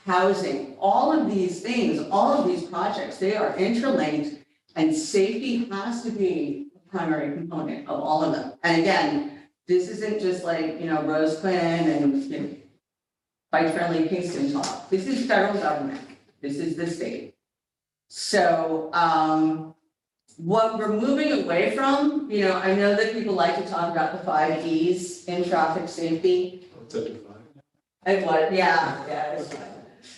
housing, all of these things, all of these projects, they are interlinked, and safety has to be a primary component of all of them. And again, this isn't just like, Rose Quinn and bike-friendly Kingston talk. This is federal government. This is the state. So, what we're moving away from, you know, I know that people like to talk about the 5 E's in traffic safety. What's up to 5? And what, yeah, it's fine.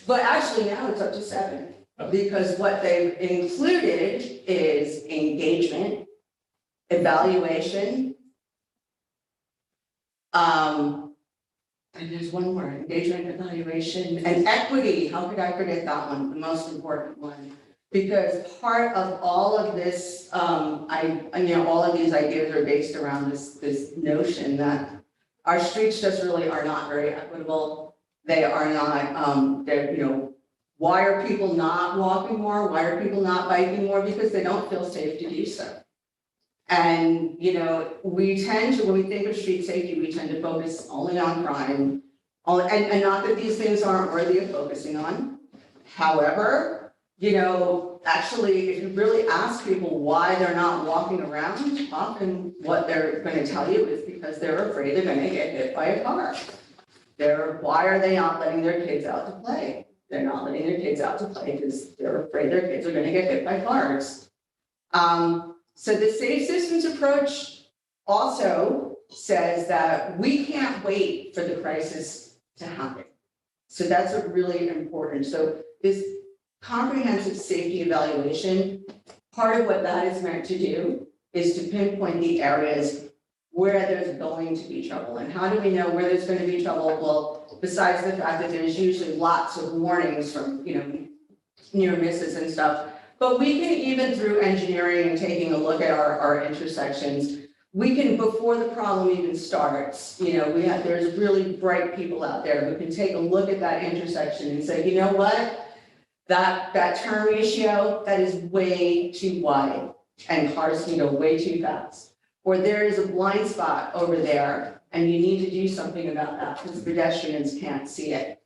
But actually now it's up to 7, because what they've included is engagement, evaluation. And there's one more, engagement, evaluation, and equity. How could I forget that one, the most important one? Because part of all of this, you know, all of these ideas are based around this notion that our streets just really are not very equitable. They are not, they're, you know, why are people not walking more? Why are people not biking more? Because they don't feel safe to do so. And, you know, we tend to, when we think of street safety, we tend to focus only on crime. And not that these things aren't worthy of focusing on. However, you know, actually, if you really ask people why they're not walking around, often what they're going to tell you is because they're afraid they're going to get hit by a car. Why are they not letting their kids out to play? They're not letting their kids out to play because they're afraid their kids are going to get hit by cars. So the safe systems approach also says that we can't wait for the crisis to happen. So that's a really important. So this comprehensive safety evaluation, part of what that is meant to do is to pinpoint the areas where there's going to be trouble. And how do we know where there's going to be trouble? Well, besides the fact that there's usually lots of warnings from, you know, near misses and stuff, but we can, even through engineering and taking a look at our intersections, we can, before the problem even starts, you know, there's really bright people out there who can take a look at that intersection and say, you know what? That turn ratio, that is way too wide and cars can go way too fast. Or there is a blind spot over there and you need to do something about that because pedestrians can't see it,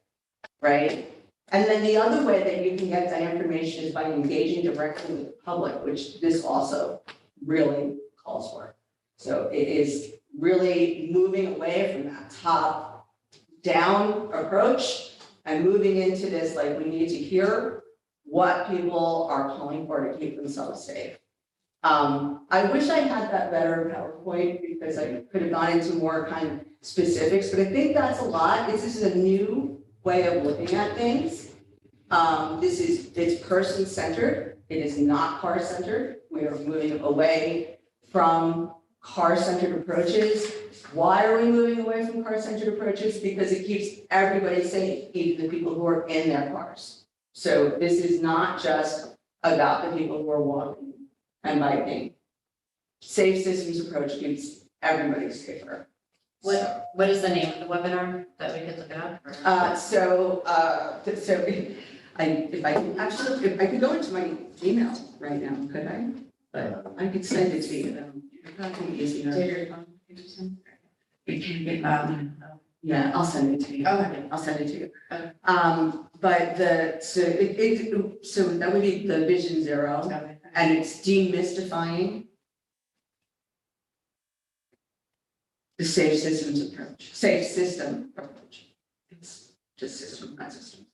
right? And then the other way that you can get that information is by engaging directly with the public, which this also really calls for. So it is really moving away from that top-down approach and moving into this, like, we need to hear what people are calling for to keep themselves safe. I wish I had that better PowerPoint because I could have gone into more kind of specifics, but I think that's a lot. This is a new way of looking at things. It's person-centered. It is not car-centered. We are moving away from car-centered approaches. Why are we moving away from car-centered approaches? Because it keeps everybody safe, even the people who are in their cars. So this is not just about the people who are walking and biking. Safe systems approach keeps everybody safer. What is the name of the webinar that we could look it up? If I could go into my email right now, could I? But I could send it to you though. That'd be easier. Yeah, I'll send it to you. Okay. I'll send it to you. Okay. But so that would be the Vision Zero, Okay. and it's demystifying the safe systems approach, safe system approach. It's just system, not system.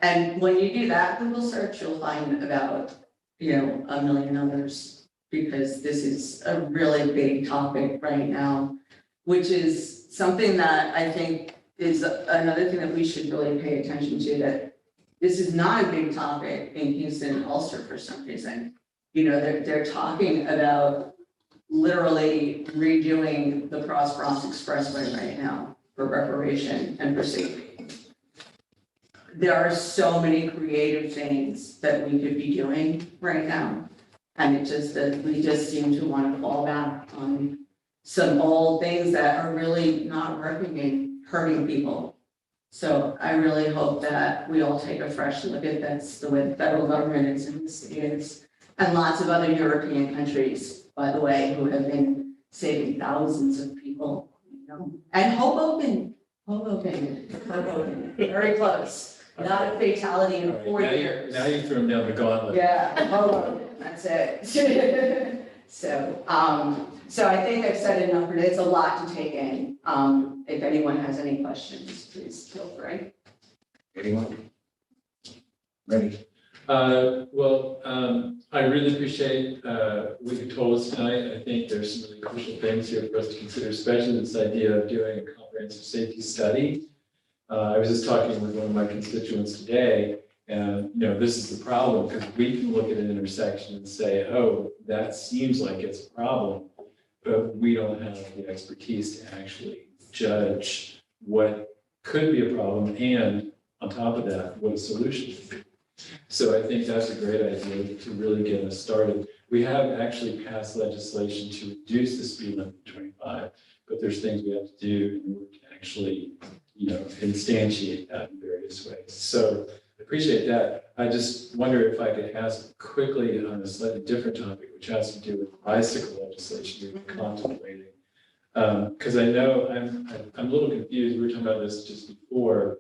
And when you do that Google search, you'll find about, you know, 1 million others, because this is a really big topic right now, which is something that I think is another thing that we should really pay attention to, that this is not a big topic in Kingston and Ulster for some reason. You know, they're talking about literally redoing the Cross Bronx Expressway right now for reparation and for safety. There are so many creative things that we could be doing right now. And it just, that we just seem to want to fall back on some old things that are really not working and hurting people. So I really hope that we all take a fresh look at this, the way the federal government is and the city is, and lots of other European countries, by the way, who have been saving thousands of people, you know. And Hoboken, very close. Not a fatality in 4 years. Now you threw them down the gauntlet. Yeah, Hoboken, that's it. So I think I've said enough, but it's a lot to take in. If anyone has any questions, please feel free. Anyone? Ready? I really appreciate what you told us tonight. I think there's some really crucial things here for us to consider, especially this idea of doing a comprehensive safety study. I was just talking with one of my constituents today, and this is the problem, because we can look at an intersection and say, oh, that seems like it's a problem, but we don't have the expertise to actually judge what could be a problem, and on top of that, what a solution would be. So I think that's a great idea to really get us started. We have actually passed legislation to reduce the speed limit to 25, but there's things we have to do in order to actually, instantiate that in various ways. So I appreciate that. I just wonder if I could ask quickly on a slightly different topic, which has to do with bicycle legislation we're contemplating. Because I know I'm a little confused. We were talking about this just before.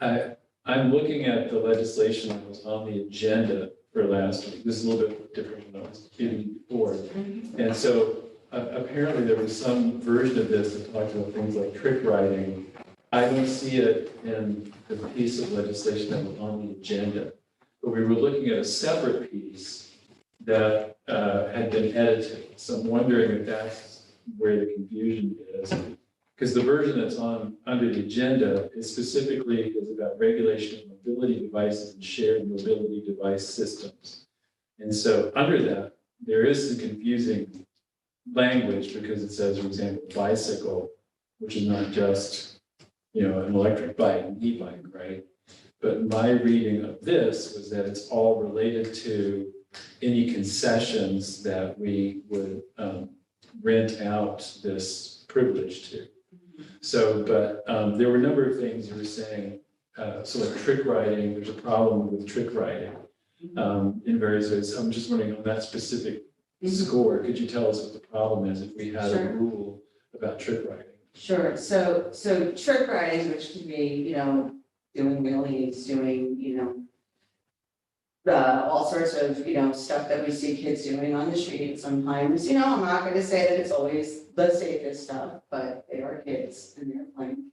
I'm looking at the legislation that was on the agenda for last week. This is a little bit different than I was giving you before. And so apparently there was some version of this that talked about things like trick riding. I don't see it in the piece of legislation that was on the agenda. But we were looking at a separate piece that had been edited. So I'm wondering if that's where the confusion is. Because the version that's under the agenda is specifically about regulation of mobility devices and shared mobility device systems. And so under that, there is some confusing language because it says, for example, bicycle, which is not just, an electric bike, an e-bike, right? But my reading of this was that it's all related to any concessions that we would rent out this privilege to. So, but there were a number of things you were saying, so like trick riding, there's a problem with trick riding in various ways. I'm just wondering on that specific score, could you tell us what the problem is if we had a rule about trick riding? Sure, so trick riding, which can be, doing wheelies, doing, all sorts of, stuff that we see kids doing on the street sometimes, I'm not gonna say that it's always the safest stuff, but they are kids and they're playing.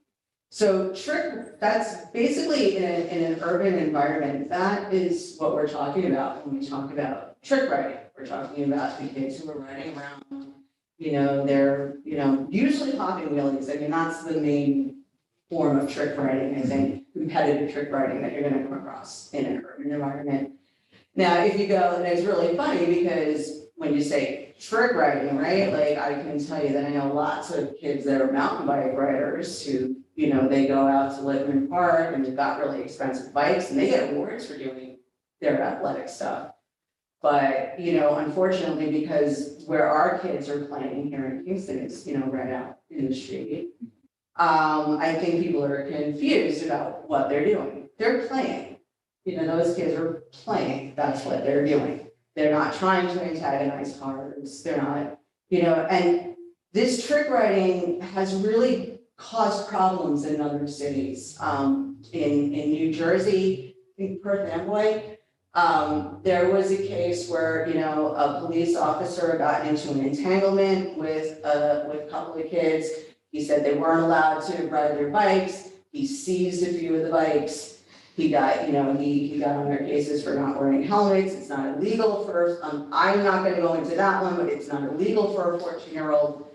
So that's basically in an urban environment, that is what we're talking about when we talk about trick riding. We're talking about the kids who are riding around, they're, usually popping wheelies. I mean, that's the main form of trick riding, I think, competitive trick riding that you're gonna come across in an urban environment. Now, if you go, and it's really funny because when you say trick riding, right? Like I can tell you that I know lots of kids that are mountain bike riders who, they go out to Littman Park and they've got really expensive bikes and they get awards for doing their athletic stuff. But, unfortunately, because where our kids are playing here in Kingston is, right out in the street. I think people are confused about what they're doing. They're playing. Those kids are playing. That's what they're doing. They're not trying to antagonize cars. They're not, and this trick riding has really caused problems in other cities. In New Jersey, I think Perth Amboy, there was a case where, a police officer got into an entanglement with a couple of kids. He said they weren't allowed to ride their bikes. He seized a few of the bikes. He got, he got on their cases for not wearing helmets. It's not illegal for, I'm not gonna go into that one, but it's not illegal for a 14-year-old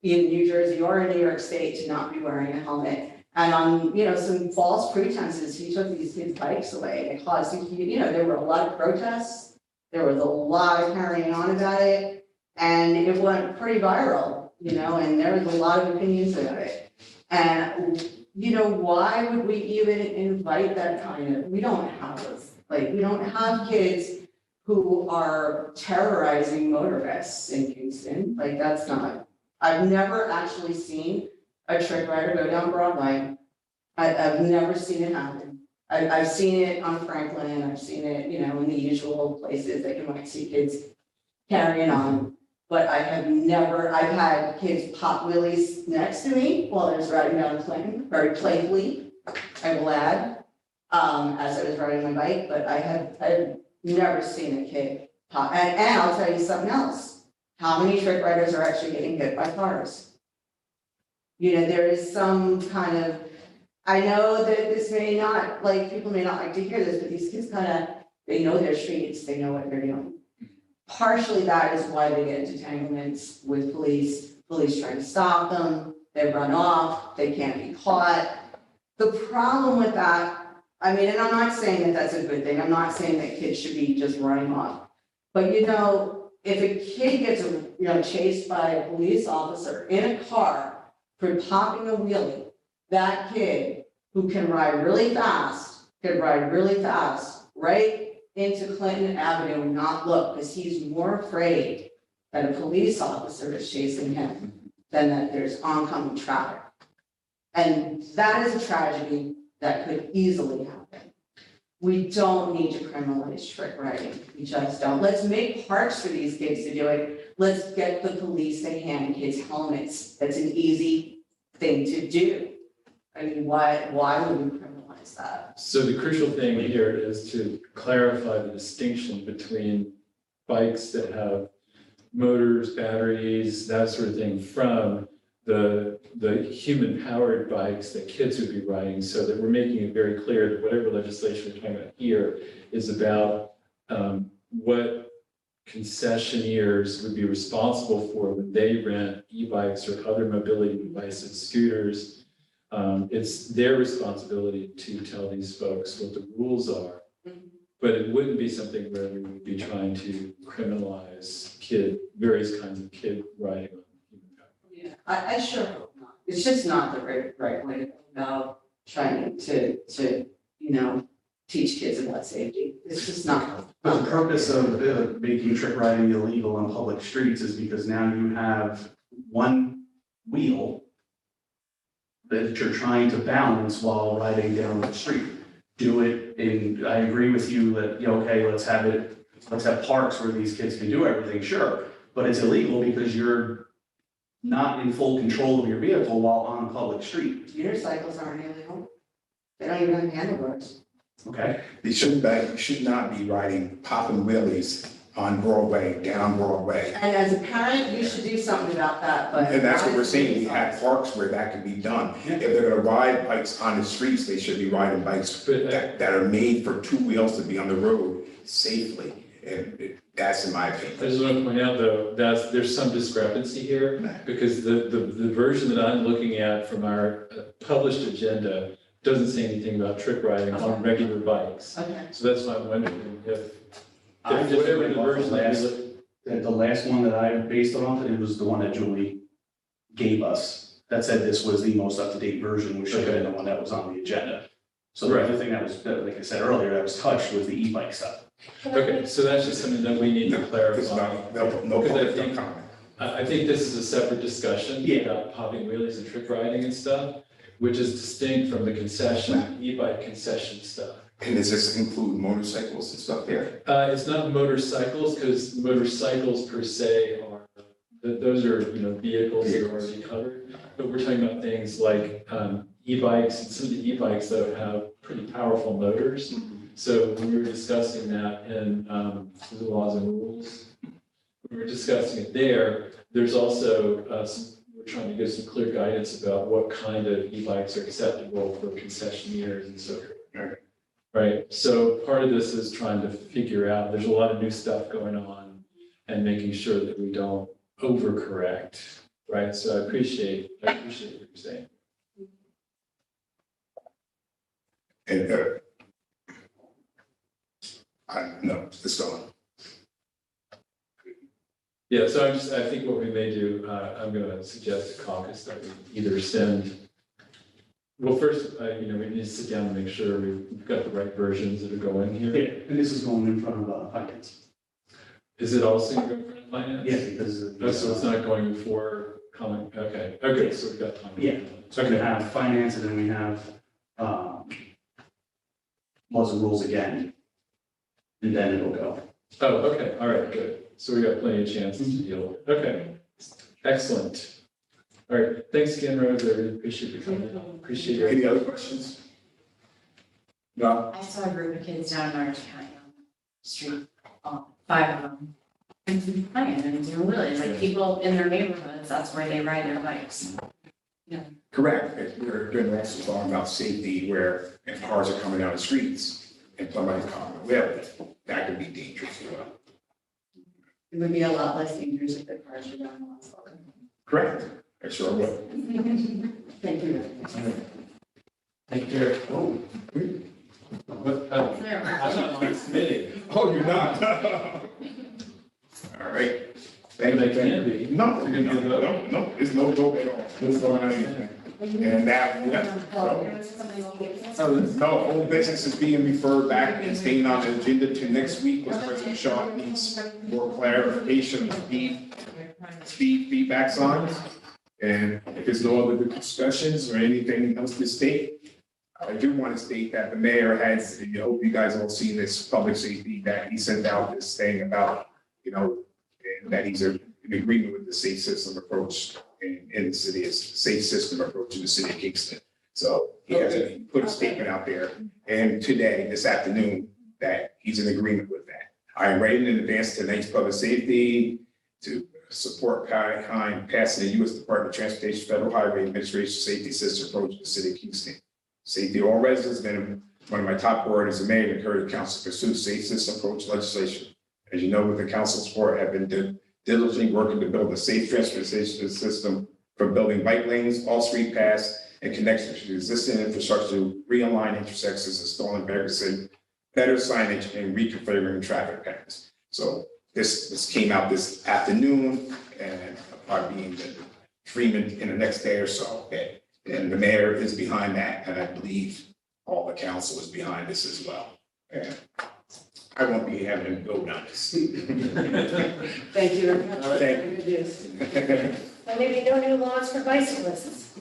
in New Jersey or in New York State to not be wearing a helmet. And on, some false pretenses, he took these kids' bikes away. And it caused, there were a lot of protests. There was a lot of carrying on about it. And it went pretty viral, and there was a lot of opinions about it. And why would we even invite that kind of, we don't have kids who are terrorizing motorists in Kingston. Like that's not, I've never actually seen a trick rider go down Broadway. I've never seen it happen. I've seen it on Franklin, I've seen it, in the usual places that you might see kids carrying on. But I have never, I've had kids pop wheelies next to me while I was riding down Clinton, very playfully, I will add, as I was riding my bike, but I've never seen a kid pop. And I'll tell you something else. How many trick riders are actually getting hit by cars? You know, there is some kind of, I know that this may not, like, people may not like to hear this, but these kids kind of, they know their streets, they know what they're doing. Partially that is why they get into entanglements with police trying to stop them, they run off, they can't be caught. The problem with that, I mean, and I'm not saying that that's a good thing, I'm not saying that kids should be just running off. But you know, if a kid gets, chased by a police officer in a car for popping a wheelie, that kid who can ride really fast, right into Clinton Avenue and not look, because he's more afraid that a police officer is chasing him than that there's oncoming traffic. And that is a tragedy that could easily happen. We don't need to criminalize trick riding, we just don't. Let's make parks for these kids to do it. Let's get the police to hand kids helmets. That's an easy thing to do. I mean, why would we criminalize that? So the crucial thing here is to clarify the distinction between bikes that have motors, batteries, that sort of thing, from the human-powered bikes that kids would be riding, so that we're making it very clear that whatever legislation we're talking about here is about what concessionaires would be responsible for when they rent e-bikes or other mobility devices, scooters. It's their responsibility to tell these folks what the rules are. But it wouldn't be something where we would be trying to criminalize various kinds of kid riding on human power. Yeah, I sure hope not. It's just not the right way to go about trying to teach kids about safety. It's just not. The purpose of making trick riding illegal on public streets is because now you have one wheel that you're trying to balance while riding down the street. Do it in, I agree with you that, okay, let's have parks where these kids can do everything, sure. But it's illegal because you're not in full control of your vehicle while on a public street. Unicycles aren't illegal. They don't even have handlebars. Okay? They should not be riding, popping wheelies on Broadway, down Broadway. And as a parent, you should do something about that, but. And that's what we're saying, we have parks where that can be done. If they're gonna ride bikes on the streets, they should be riding bikes that are made for two wheels to be on the road safely. And that's in my opinion. I just want to point out, though, there's some discrepancy here, because the version that I'm looking at from our published agenda doesn't say anything about trick riding on regular bikes. Okay. So that's why I'm wondering if I just whatever went the off the version that last, we look. the last one that I based it on, it was the one that Julie gave us. That said this was the most up-to-date version, which should have been the one that was on the agenda. So the other thing that was, like I said earlier, that was touched was the e-bike stuff. Okay, so that's just something that we need to clarify. No Because I public think- comment. I think this is a separate discussion Yeah. about popping wheelies and trick riding and stuff, which is distinct from the concession, e-bike concession stuff. And does this include motorcycles and stuff there? It's not motorcycles, because motorcycles per se are, those are, vehicles that are already covered. But we're talking about things like e-bikes, and some of the e-bikes that have pretty powerful motors. So when we were discussing that in the laws and rules, we were discussing it there. There's also, we're trying to get some clear guidance about what kind of e-bikes are acceptable for concessionaires and so forth. Right, so part of this is trying to figure out, there's a lot of new stuff going on and making sure that we don't overcorrect, right? So I appreciate what you're saying. And, no, it's gone. Yeah, so I think what we may do, I'm gonna suggest a caucus that we either send, well, first, we need to sit down and make sure we've got the right versions that are going here. Yeah, and this is going in front of finance. Is it also going in front of finance? Yeah, because. Oh, so it's not going before comment, okay, so we've got time. Yeah, so we have finance and then we have, laws and rules again. And then it'll go. Oh, okay, all right, good. So we got plenty of chances to deal with. Okay, excellent. All right, thanks again, Rose. I really appreciate you coming. Appreciate your. Any other questions? No? I saw a group of kids down in Orange County on the street, 5 of them. And playing and doing really, like people in their neighborhoods, that's where they ride their bikes. Correct, we're doing also talking about safety where if cars are coming down the streets and somebody's coming with it, that could be dangerous as well. It would be a lot less dangerous if the cars were down the last block. Correct, I sure will. Thank you. Take care. Oh. What, I'm not on this committee. Oh, you're not? All right. Thank But I you. can be. No, You're gonna do that? no, there's no vote at all. What's going on? And that, no, whole business is being referred back and staying on the agenda to next week, because President Shaw needs more clarification of speed feedback signs. And if there's no other discussions or anything else to state, I do want to state that the mayor has, and I hope you guys all seen this public safety, that he sent out this thing about, and that he's in agreement with the safe system approach in the city, is safe system approach in the city of Kingston. So he has put a statement out there, and today, this afternoon, that he's in agreement with that. I am writing in advance tonight's public safety to support kind passing the U.S. Department of Transportation Federal Highway Administration Safety System approach to the city of Kingston. Safety of all residents has been one of my top priorities as mayor, and encourage the council to pursue safe system approach legislation. As you know, with the council's support, have been diligently working to build a safe transportation system for building bike lanes, all-street paths, and connections to existing infrastructure to realign intersections, installing better signage, and reconfiguring traffic patterns. So this came out this afternoon, and probably being Freeman in the next day or so. Okay. And the mayor is behind that, and I believe all the council is behind this as well. And I won't be having him go down this. Thank you very much. Thank you. And maybe no new laws for bicyclists.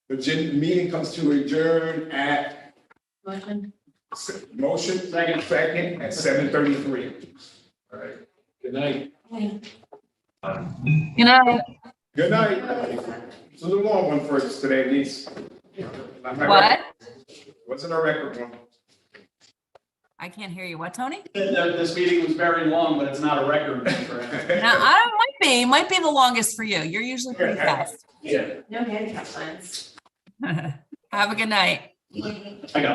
The meeting comes to adjourn at Motion. motion second at 7:33. All right. Good night. You know, Good night. It's a little long one for us today, Denise. what? Wasn't a record one. I can't hear you. What, Tony? This meeting was very long, but it's not a record for him. No, I don't, might be the longest for you. You're usually pretty fast. Yeah. No handicap signs. Have a good night. I got